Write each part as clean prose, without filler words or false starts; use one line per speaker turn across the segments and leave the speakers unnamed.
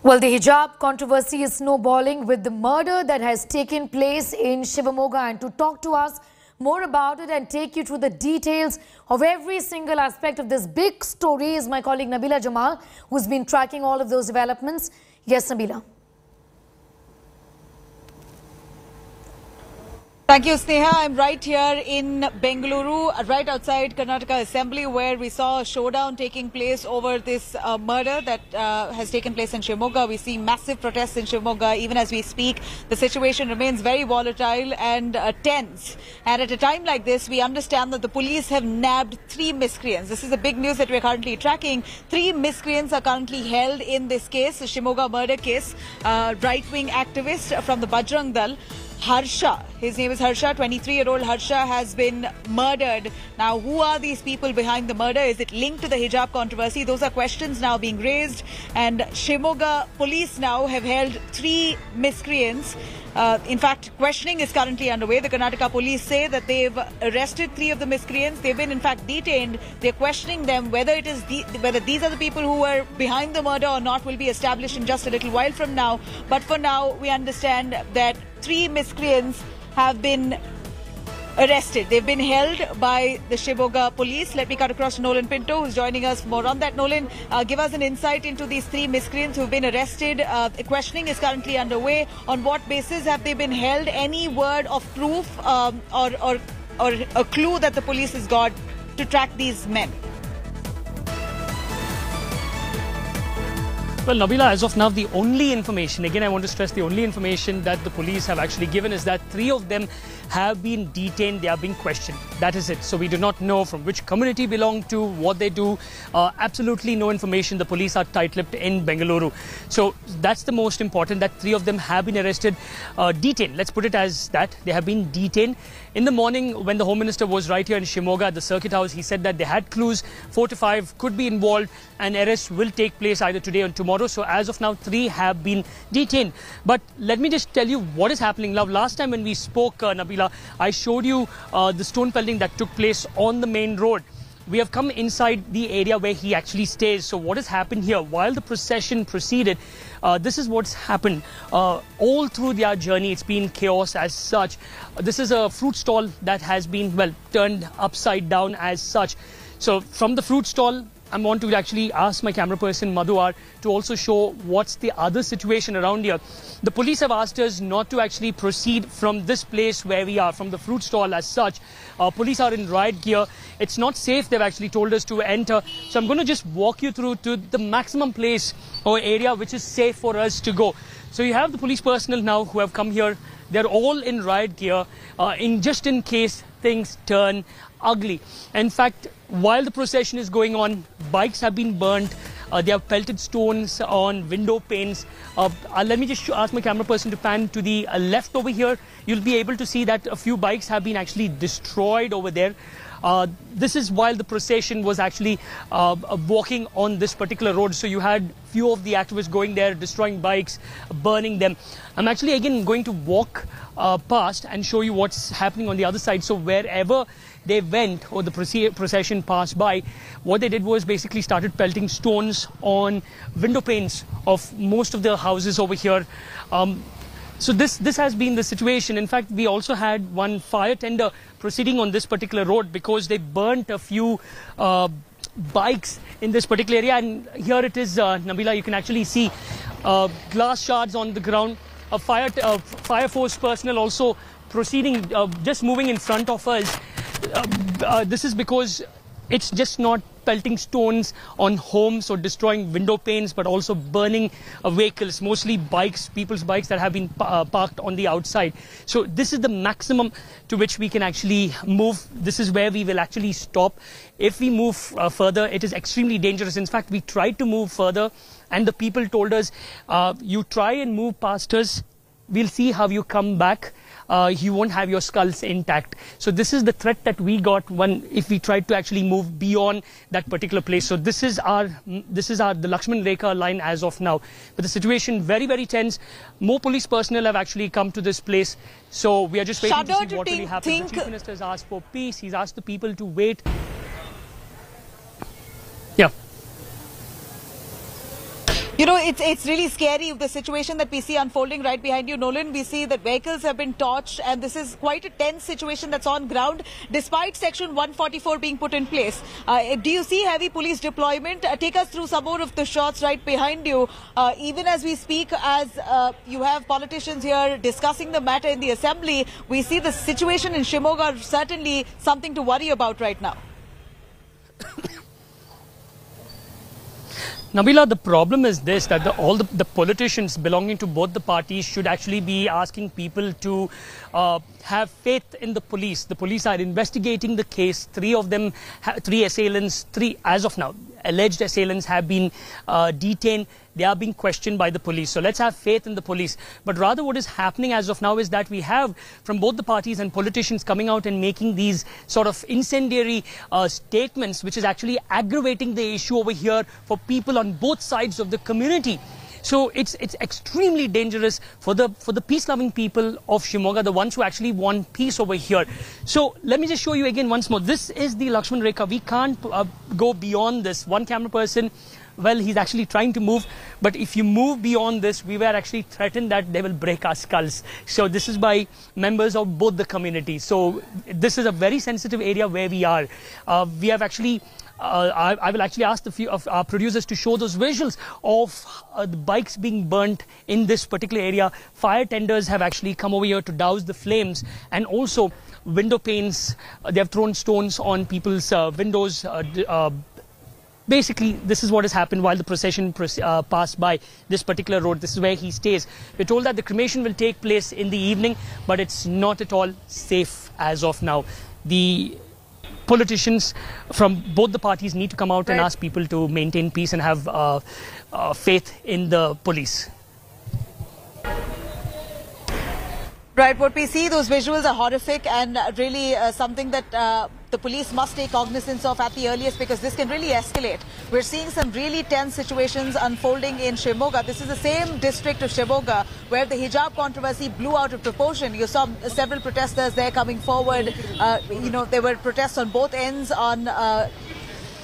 Well, the hijab controversy is snowballing with the murder that has taken place in Shivamogga. And to talk to us more about it and take you through the details of every single aspect of this big story is my colleague Nabila Jamal, who's been tracking all of those developments. Yes, Nabila.
Thank you, Sneha. I'm right here in Bengaluru, right outside Karnataka Assembly, where we saw a showdown taking place over this murder that has taken place in Shivamogga. We see massive protests in Shivamogga. Even as we speak, the situation remains very volatile and tense. And at a time like this, we understand that the police have nabbed 3 miscreants. This is the big news that we're currently tracking. 3 miscreants are currently held in this case, the Shivamogga murder case. Right-wing activist from the Bajrang Dal, Harsha, his name is Harsha, 23-year-old Harsha has been murdered. Now, who are these people behind the murder? Is it linked to the hijab controversy? Those are questions now being raised. And Shivamogga police now have held 3 miscreants. In fact, questioning is currently underway. The Karnataka police say that they've arrested 3 of the miscreants. They've been, in fact, detained. They're questioning them. Whether these are the people who were behind the murder or not will be established in just a little while from now. But for now, we understand that 3 miscreants have been arrested. They've been held by the Shivamogga police. Let me cut across to Nolan Pinto, who's joining us for more on that. Nolan, give us an insight into these 3 miscreants who've been arrested. Questioning is currently underway. On what basis have they been held? Any word of proof or a clue that the police has got to track these men?
Well, Nabila, as of now, the only information, again, I want to stress the only information that the police have actually given is that 3 of them have been detained, they are being questioned. That is it. So we do not know from which community belong to, what they do. Absolutely no information. The police are tight-lipped in Bengaluru. So that's the most important, that 3 of them have been arrested, detained. Let's put it as that. They have been detained. In the morning, when the Home Minister was right here in Shivamogga at the Circuit House, he said that they had clues, 4 to 5 could be involved, and arrests will take place either today or tomorrow. So as of now, 3 have been detained. But let me just tell you what is happening now. Last time when we spoke, Nabila, I showed you the stone pelting that took place on the main road. We have come inside the area where he actually stays. So what has happened here? While the procession proceeded, this is what's happened. All through their journey, it's been chaos as such. This is a fruit stall that has been, well, turned upside down as such. So from the fruit stall, I want to actually ask my camera person, Madhuar, to also show what's the other situation around here. The police have asked us not to actually proceed from this place where we are, from the fruit stall as such. Police are in riot gear. It's not safe, they've actually told us to enter. So I'm going to just walk you through to the maximum place or area which is safe for us to go. So you have the police personnel now who have come here. They're all in riot gear, just in case things turn ugly. In fact, while the procession is going on, bikes have been burnt. They have pelted stones on window panes. Let me just ask my camera person to pan to the left over here. You'll be able to see that a few bikes have been actually destroyed over there. This is while the procession was actually walking on this particular road. So you had few of the activists going there, destroying bikes, burning them. I'm actually again going to walk past and show you what's happening on the other side. So wherever they went or the procession passed by, what they did was basically started pelting stones on window panes of most of the houses over here. So this has been the situation. In fact, we also had one fire tender proceeding on this particular road because they burnt a few bikes in this particular area. And here it is, Nabila, you can actually see glass shards on the ground. A fire force personnel also proceeding, just moving in front of us. This is because it's just not pelting stones on homes or destroying window panes, but also burning vehicles, mostly bikes, people's bikes that have been parked on the outside. So this is the maximum to which we can actually move. This is where we will actually stop. If we move further, it is extremely dangerous. In fact, we tried to move further and the people told us, you try and move past us, we'll see how you come back. You won't have your skulls intact. So this is the threat that we got if we tried to actually move beyond that particular place. So this is the Lakshman Rekha line as of now. But the situation very, very tense. More police personnel have actually come to this place. So we are just waiting to see what really happens. The Chief Minister has asked for peace. He's asked the people to wait. Yeah.
You know, it's really scary, the situation that we see unfolding right behind you, Nolan. We see that vehicles have been torched, and this is quite a tense situation that's on ground, despite Section 144 being put in place. Do you see heavy police deployment? Take us through some more of the shots right behind you. Even as we speak, as you have politicians here discussing the matter in the assembly, we see the situation in Shivamogga certainly something to worry about right now.
Nabila, the problem is this, that all the politicians belonging to both the parties should actually be asking people to have faith in the police. The police are investigating the case. Three assailants, as of now, alleged assailants have been detained. They are being questioned by the police. So let's have faith in the police. But rather what is happening as of now is that we have from both the parties and politicians coming out and making these sort of incendiary statements, which is actually aggravating the issue over here for people on both sides of the community. So it's extremely dangerous for the peace-loving people of Shivamogga, the ones who actually want peace over here. So let me just show you again once more. This is the Lakshman Rekha. We can't go beyond this. One camera person, well, he's actually trying to move, but if you move beyond this, we were actually threatened that they will break our skulls. So this is by members of both the communities. So this is a very sensitive area where we are. We have actually I will actually ask the few of our producers to show those visuals of the bikes being burnt in this particular area. Fire tenders have actually come over here to douse the flames, and also window panes. They have thrown stones on people's windows. Basically, this is what has happened while the procession passed by this particular road. This is where he stays. We're told that the cremation will take place in the evening, but it's not at all safe as of now. The politicians from both the parties need to come out and ask people to maintain peace and have faith in the police.
Right, what we see, those visuals are horrific and really something that the police must take cognizance of at the earliest, because this can really escalate. We're seeing some really tense situations unfolding in Shivamogga. This is the same district of Shivamogga where the hijab controversy blew out of proportion. You saw several protesters there coming forward. You know, there were protests on both ends on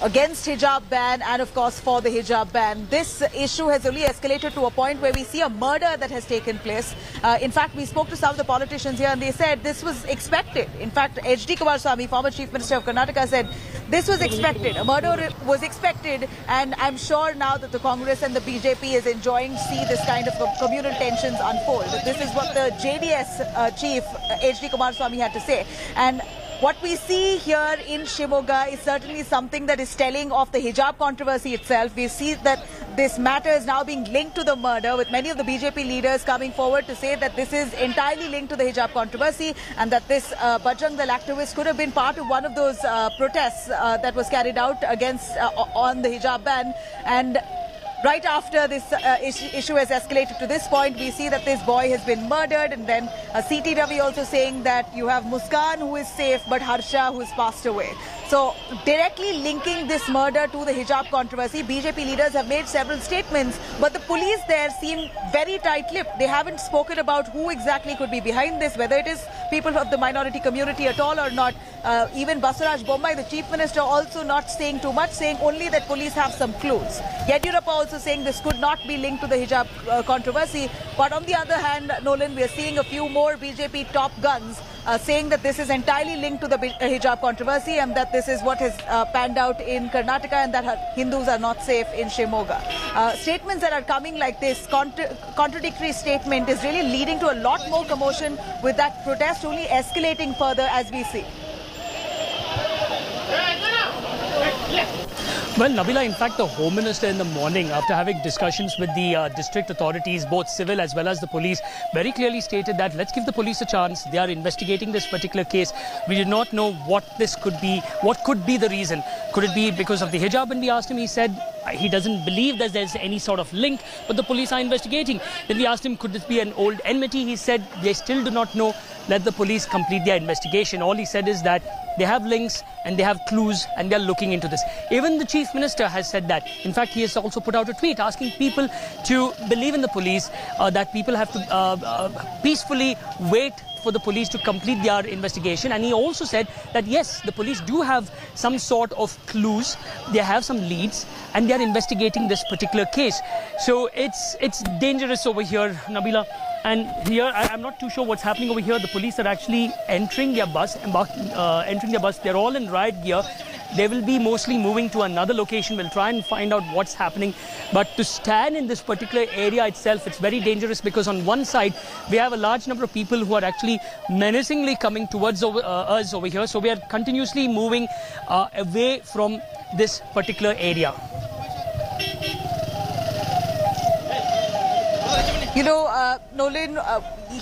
against hijab ban and of course for the hijab ban. This issue has only escalated to a point where we see a murder that has taken place. In fact, we spoke to some of the politicians here and they said this was expected. In fact, Hijab Controversy, former Chief Minister of Karnataka, said this was expected. A murder was expected, and I'm sure now that the Congress and the BJP is enjoying to see this kind of communal tensions unfold. This is what the JDS Chief Hijab Controversy had to say. And what we see here in Shivamogga is certainly something that is telling of the hijab controversy itself. We see that this matter is now being linked to the murder, with many of the BJP leaders coming forward to say that this is entirely linked to the hijab controversy, and that this Bajrang Dal activist could have been part of one of those protests that was carried out against on the hijab ban. And right after this issue has escalated to this point, we see that this boy has been murdered, and then CT Ravi also saying that you have Muskan who is safe but Harsha who has passed away. So directly linking this murder to the hijab controversy, BJP leaders have made several statements, but the police there seem very tight-lipped. They haven't spoken about who exactly could be behind this, whether it is people of the minority community at all or not. Even Basaraj Bommai, the Chief Minister, also not saying too much, saying only that police have some clues. Yediyurappa also saying this could not be linked to the hijab controversy. But on the other hand, Nolan, we are seeing a few more BJP top guns saying that this is entirely linked to the hijab controversy, and that this is what has panned out in Karnataka, and that Hindus are not safe in Shivamogga. Statements that are coming like this, contradictory statement, is really leading to a lot more commotion, with that protest only escalating further as we see.
Well, Nabila, in fact, the Home Minister in the morning, after having discussions with the district authorities, both civil as well as the police, very clearly stated that let's give the police a chance. They are investigating this particular case. We did not know what this could be, what could be the reason. Could it be because of the hijab? And we asked him, he said he doesn't believe that there's any sort of link, but the police are investigating. Then we asked him, could this be an old enmity? He said they still do not know. Let the police complete their investigation. All he said is that they have links and they have clues and they're looking into this. Even the Chief Minister has said that. In fact, he has also put out a tweet asking people to believe in the police, that people have to peacefully wait for the police to complete their investigation. And he also said that yes, the police do have some sort of clues, they have some leads, and they are investigating this particular case. So it's dangerous over here, Nabila. And here, I'm not too sure what's happening over here. The police are actually entering their bus, They're all in riot gear. They will be mostly moving to another location. We'll try and find out what's happening. But to stand in this particular area itself, it's very dangerous because on one side, we have a large number of people who are actually menacingly coming towards us over here. So we are continuously moving away from this particular area.
You know, Nolan,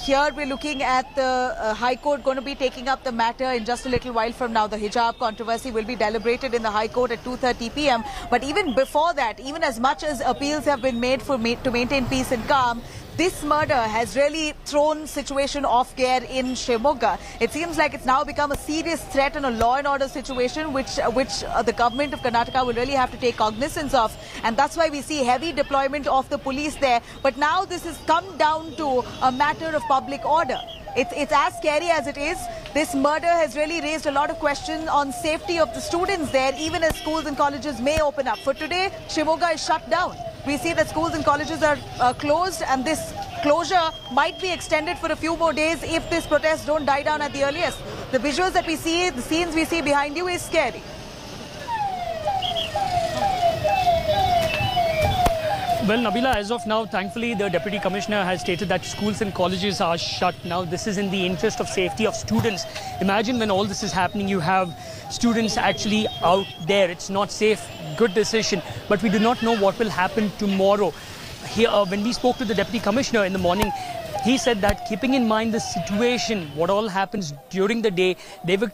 here we're looking at the High Court going to be taking up the matter in just a little while from now. The hijab controversy will be deliberated in the High Court at 2:30 p.m. But even before that, even as much as appeals have been made to maintain peace and calm, this murder has really thrown situation off gear in Shivamogga. It seems like it's now become a serious threat and a law and order situation which the government of Karnataka will really have to take cognizance of. And that's why we see heavy deployment of the police there. But now this has come down to a matter of public order. It's as scary as it is. This murder has really raised a lot of questions on safety of the students there, even as schools and colleges may open up. For today, Shivamogga is shut down. We see that schools and colleges are closed, and this closure might be extended for a few more days if this protest don't die down at the earliest. The visuals that we see, the scenes we see behind you is scary.
Well, Nabila, as of now, thankfully, the Deputy Commissioner has stated that schools and colleges are shut. Now, this is in the interest of safety of students. Imagine when all this is happening, you have students actually out there. It's not safe. Good decision. But we do not know what will happen tomorrow. Here, when we spoke to the Deputy Commissioner in the morning, he said that keeping in mind the situation, what all happens during the day, they will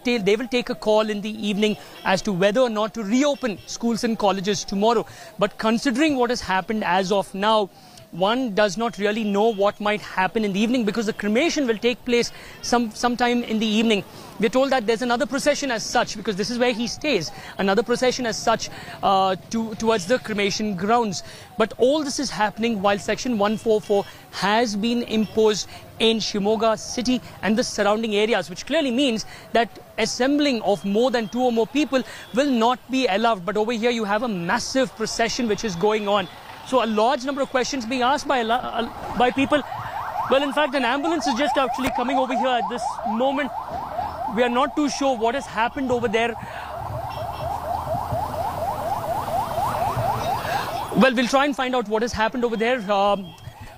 take a call in the evening as to whether or not to reopen schools and colleges tomorrow. But considering what has happened as of now, one does not really know what might happen in the evening because the cremation will take place sometime in the evening. We're told that there's another procession as such, because this is where he stays, another procession as such towards the cremation grounds. But all this is happening while Section 144 has been imposed in Shivamogga city and the surrounding areas, which clearly means that assembling of more than 2 or more people will not be allowed. But over here you have a massive procession which is going on. So a large number of questions being asked by people. Well, in fact, an ambulance is just actually coming over here at this moment. We are not too sure what has happened over there. Well, we'll try and find out what has happened over there.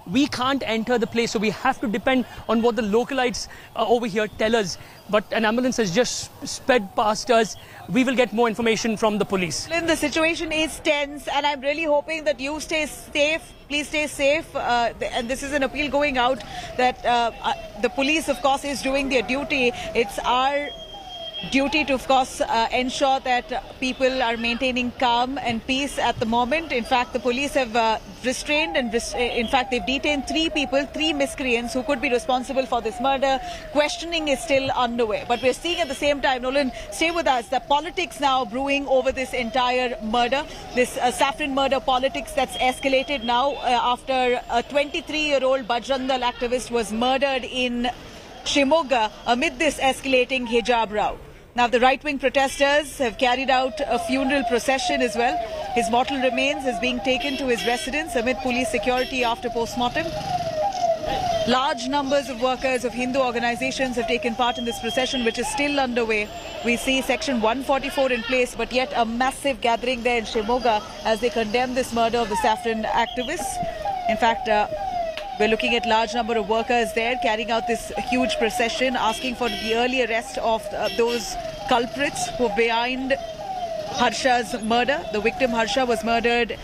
We can't enter the place, so we have to depend on what the localites over here tell us. But an ambulance has just sped past us. We will get more information from the police.
The situation is tense, and I'm really hoping that you stay safe. Please stay safe. And this is an appeal going out that the police, of course, is doing their duty. It's our duty to, of course, ensure that people are maintaining calm and peace at the moment. In fact, the police have restrained and in fact they've detained 3 people, 3 miscreants who could be responsible for this murder. Questioning is still underway. But we're seeing at the same time, Nolan, stay with us, the politics now brewing over this entire murder. This saffron murder politics that's escalated now after a 23-year-old Bajrang Dal activist was murdered in Shivamogga amid this escalating hijab row. Now, the right-wing protesters have carried out a funeral procession as well. His mortal remains is being taken to his residence amid police security after post-mortem. Large numbers of workers of Hindu organizations have taken part in this procession, which is still underway. We see Section 144 in place, but yet a massive gathering there in Shivamogga as they condemn this murder of the saffron activists. In fact, we're looking at large number of workers there carrying out this huge procession, asking for the early arrest of those culprits who are behind Harsha's murder. The victim, Harsha, was murdered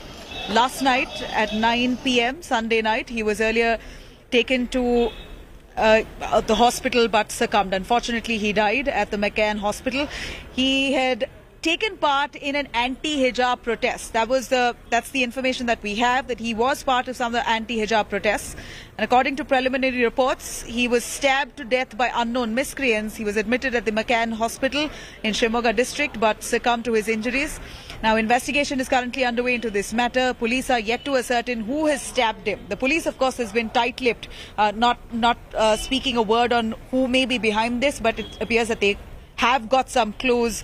last night at 9 p.m. Sunday night. He was earlier taken to the hospital but succumbed. Unfortunately, he died at the McCann hospital. He had taken part in an anti-hijab protest. That's the information that we have, that he was part of some of the anti-hijab protests. And according to preliminary reports, he was stabbed to death by unknown miscreants. He was admitted at the McCann hospital in Shivamogga district but succumbed to his injuries. Now, investigation is currently underway into this matter. Police are yet to ascertain who has stabbed him. The police, of course, has been tight-lipped, not speaking a word on who may be behind this, but it appears that they have got some clues.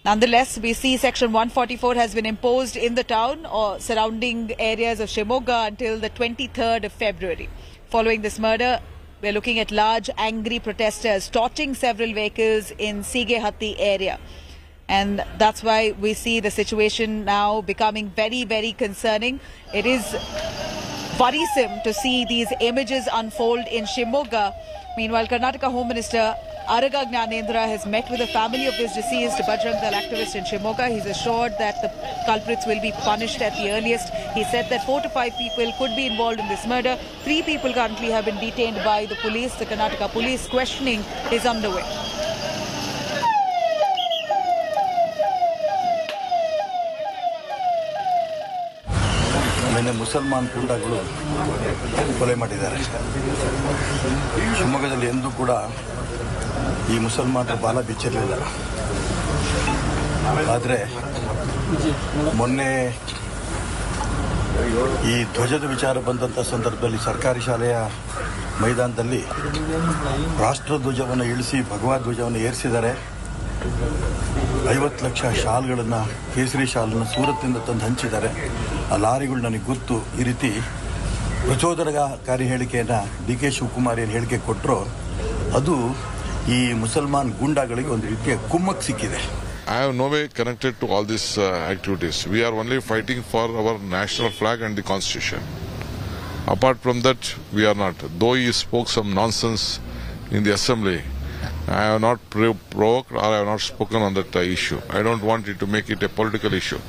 Nonetheless, we see Section 144 has been imposed in the town or surrounding areas of Shivamogga until the 23rd of February. Following this murder, we're looking at large angry protesters torching several vehicles in Sigehatti area. And that's why we see the situation now becoming very, very concerning. It is worrisome to see these images unfold in Shivamogga. Meanwhile, Karnataka Home Minister Araga Gnanendra has met with the family of this deceased Bajrang Dal activist in Shivamogga. He's assured that the culprits will be punished at the earliest. He said that 4 to 5 people could be involved in this murder. 3 people currently have been detained by the police. The Karnataka police questioning is underway.
ಮುಸಲ್ಮಾನ್ ಗೂಂಡಾಗಳು ಕೊಲೆ ಮಾಡಿದ್ದಾರೆ. ಶಿವಮೊಗ್ಗದಲ್ಲಿ ಎಂದೂ ಕೂಡ ಈ ಮುಸಲ್ಮಾನರ ಬಾಲ ಬಿಚ್ಚಿರಲಿಲ್ಲ. ಆದರೆ ಮೊನ್ನೆ ಈ ಧ್ವಜದ ವಿಚಾರ ಬಂದಂಥ ಸಂದರ್ಭದಲ್ಲಿ ಸರ್ಕಾರಿ ಶಾಲೆಯ ಮೈದಾನದಲ್ಲಿ ರಾಷ್ಟ್ರಧ್ವಜವನ್ನು ಇಳಿಸಿ ಭಗವದ್ ಧ್ವಜವನ್ನು ಏರಿಸಿದ್ದಾರೆ. 50 ಲಕ್ಷ ಶಾಲ್ಗಳನ್ನು, ಕೇಸರಿ ಶಾಲನ್ನು ಸೂರತ್ನಿಂದ ತಂದು ಹಂಚಿದ್ದಾರೆ. ಆ ಲಾರಿಗಳು ನನಗೆ ಗೊತ್ತು. ಈ ರೀತಿ ಪ್ರಚೋದನಕಾರಿ ಹೇಳಿಕೆಯನ್ನು DK ಶಿವಕುಮಾರ್ ಏನು ಹೇಳಿಕೆ ಕೊಟ್ಟರೋ ಅದು ಈ ಮುಸಲ್ಮಾನ್ ಗೂಂಡಾಗಳಿಗೆ ಒಂದು ರೀತಿಯ ಕುಮ್ಮಕ್ ಸಿಕ್ಕಿದೆ.
I have no way connected to all these activities. We are only fighting for our national flag and the constitution. Apart from that, we are not. Though he spoke some nonsense in the assembly, I have not provoked or I have not spoken on that issue. I don't want it to make it a political issue.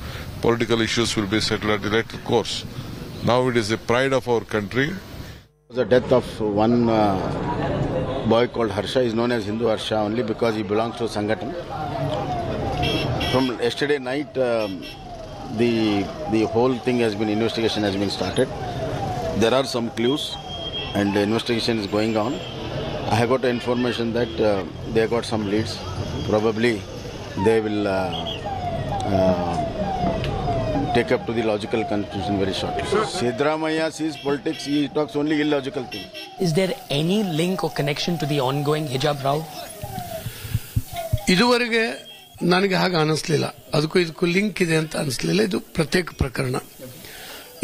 Political issues will be settled at the later course. Now it is the pride of our country.
The death of one boy called Harsha is known as Hindu Harsha only because he belongs to Sangathan. From yesterday night, the whole thing has been, investigation has been started. There are some clues and the investigation is going on. I have got information that they got some leads. Probably they will take up to the logical conclusion very shortly. Sidramaya sees politics, he talks only illogical things.
Is there any link or connection to the ongoing hijab row?
ಇದುವರೆಗೆ ನನಗೆ ಹಾಗೆ ಅನಿಸ್ಲಿಲ್ಲ. ಇದಕ್ಕೂ link ಇದೆ ಅಂತ ಅನಿಸ್ಲಿಲ್ಲ. ಇದು ಪ್ರತ್ಯೇಕ ಪ್ರಕರಣ.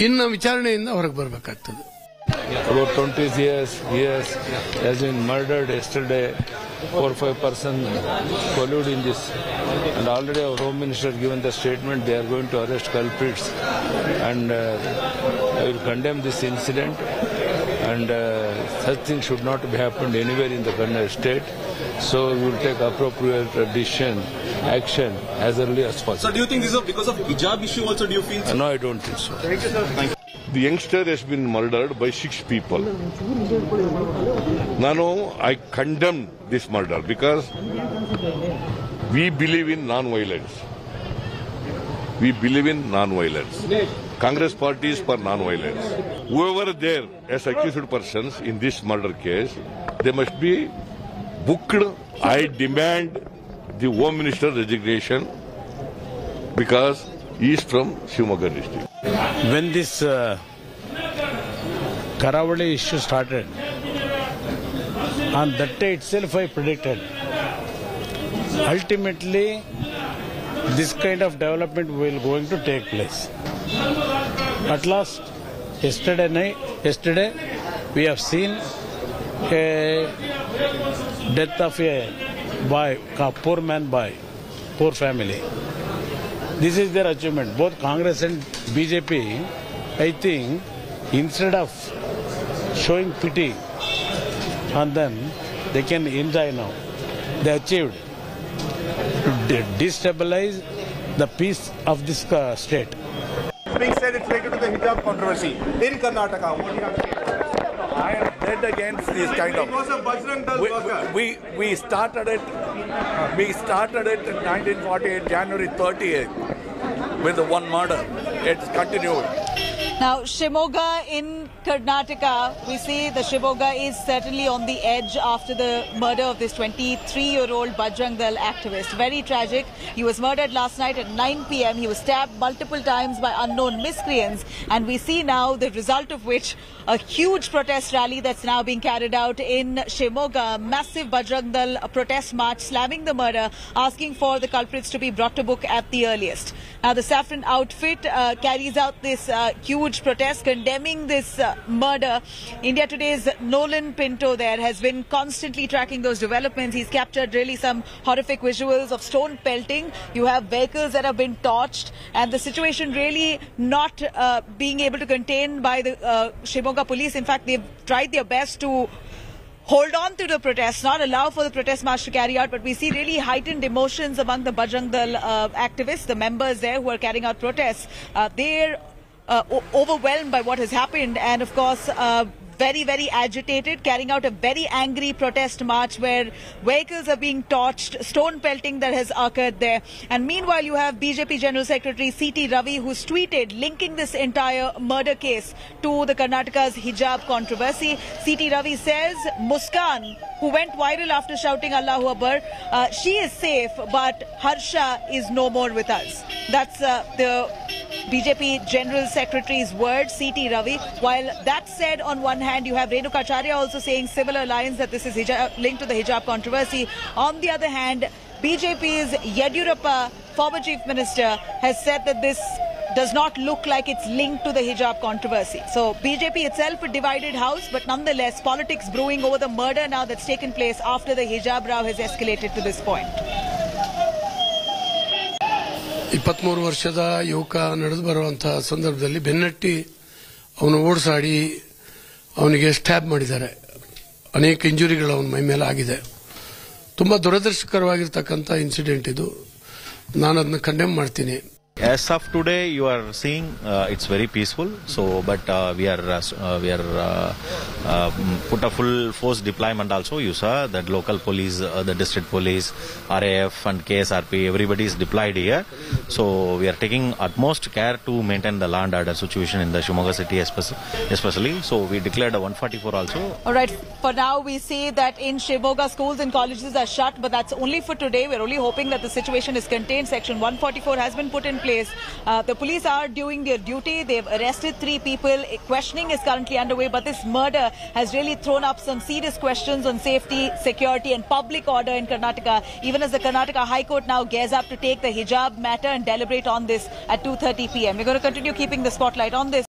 ಇನ್ನು ವಿಚಾರಣೆಯಿಂದ ಹೊರಗೆ ಬರಬೇಕಾಗ್ತದೆ.
About 20 years has been murdered yesterday. 4 or 5 persons collude in this, and already our Home Minister given the statement they are going to arrest culprits, and I will condemn this incident, and such things should not be happened anywhere in the Karnataka state. So we will take appropriate action as early as possible.
So do you think this is because of hijab issue also? Do you feel so?
No, I don't think so.
Thank you, sir. Thank you.
The youngster has been murdered by 6 people. I condemn this murder because we believe in non-violence. We believe in non-violence. Congress party is for non-violence. Whoever there as accused persons in this murder case, they must be booked. I demand the Home Minister resignation because he is from Shivamogga district.
When this Karavali issue started, on that day itself I predicted, ultimately this kind of development will going to take place. At last, yesterday we have seen a death of a boy, a poor man boy, poor family. This is their achievement. Both Congress and BJP, I think, instead of showing pity on them, they can enjoy now. They achieved to destabilize the peace of this state.
Being said, it's related to the hijab controversy in Karnataka. What do you have to say?
I am dead against this kind of.
It was a Bajrang Dal worker.
We started it. We started it in 1948, January 30th, with one murder. It's continued.
Now, Shivamogga in Karnataka, we see the Shivamogga is certainly on the edge after the murder of this 23-year-old Bajrang Dal activist. Very tragic. He was murdered last night at 9 p.m. He was stabbed multiple times by unknown miscreants. And we see now the result of which, a huge protest rally that's now being carried out in Shivamogga. Massive Bajrang Dal protest march slamming the murder, asking for the culprits to be brought to book at the earliest. Now the saffron outfit carries out this huge protest condemning this murder. India Today's Nolan Pinto there has been constantly tracking those developments. He's captured really some horrific visuals of stone pelting. You have vehicles that have been torched, and the situation really not being able to contain by the Shivamogga police. In fact, they've tried their best to hold on to the protest, not allow for the protest march to carry out, but we see really heightened emotions among the Bajrang Dal activists, the members there who are carrying out protests. They're overwhelmed by what has happened, and of course very, very agitated, carrying out a very angry protest march where vehicles are being torched, stone pelting that has occurred there. And meanwhile, you have BJP General Secretary C.T. Ravi, who's tweeted linking this entire murder case to the Karnataka's hijab controversy. C.T. Ravi says Muskan, who went viral after shouting Allahu Akbar, she is safe, but Harsha is no more with us. That's the BJP General Secretary's words, C.T. Ravi. While that said, on one hand, you have Renuka Acharya also saying similar lines, that this is linked to the hijab controversy. On the other hand, BJP's Yediyurappa, former Chief Minister, has said that this does not look like it's linked to the hijab controversy. So BJP itself a divided house, but nonetheless politics brewing over the murder now that's taken place after the hijab row has escalated to this point.
23 ವರ್ಷದ ಯುವಕ ನಡೆದು ಬರುವಂತಹ ಸಂದರ್ಭದಲ್ಲಿ ಬೆನ್ನಟ್ಟಿ ಅವನು ಓಡಿಸಾಡಿ ಅವನಿಗೆ stab ಮಾಡಿದ್ದಾರೆ. ಅನೇಕ ಇಂಜುರಿಗಳು ಅವನ ಮೈ ಮೇಲೆ ಆಗಿದೆ. ತುಂಬಾ ದುರದೃಷ್ಟಕರವಾಗಿರತಕ್ಕಂತ ಇನ್ಸಿಡೆಂಟ್ ಇದು. ನಾನು ಅದನ್ನ ಕಂಡೆಮ್ ಮಾಡ್ತೀನಿ.
As of today, you are seeing it's very peaceful. So, but we are put a full force deployment. Also, you saw that local police, the district police, RAF, and KSRP, everybody is deployed here. So, we are taking utmost care to maintain the law and order situation in the Shivamogga city, especially. So, we declared a 144 also.
All right. For now, we see that in Shivamogga, schools and colleges are shut, but that's only for today. We're only hoping that the situation is contained. Section 144 has been put in place. The police are doing their duty. They've arrested 3 people. Questioning is currently underway, but this murder has really thrown up some serious questions on safety, security and public order in Karnataka, even as the Karnataka High Court now gears up to take the hijab matter and deliberate on this at 2:30 p.m. We're going to continue keeping the spotlight on this.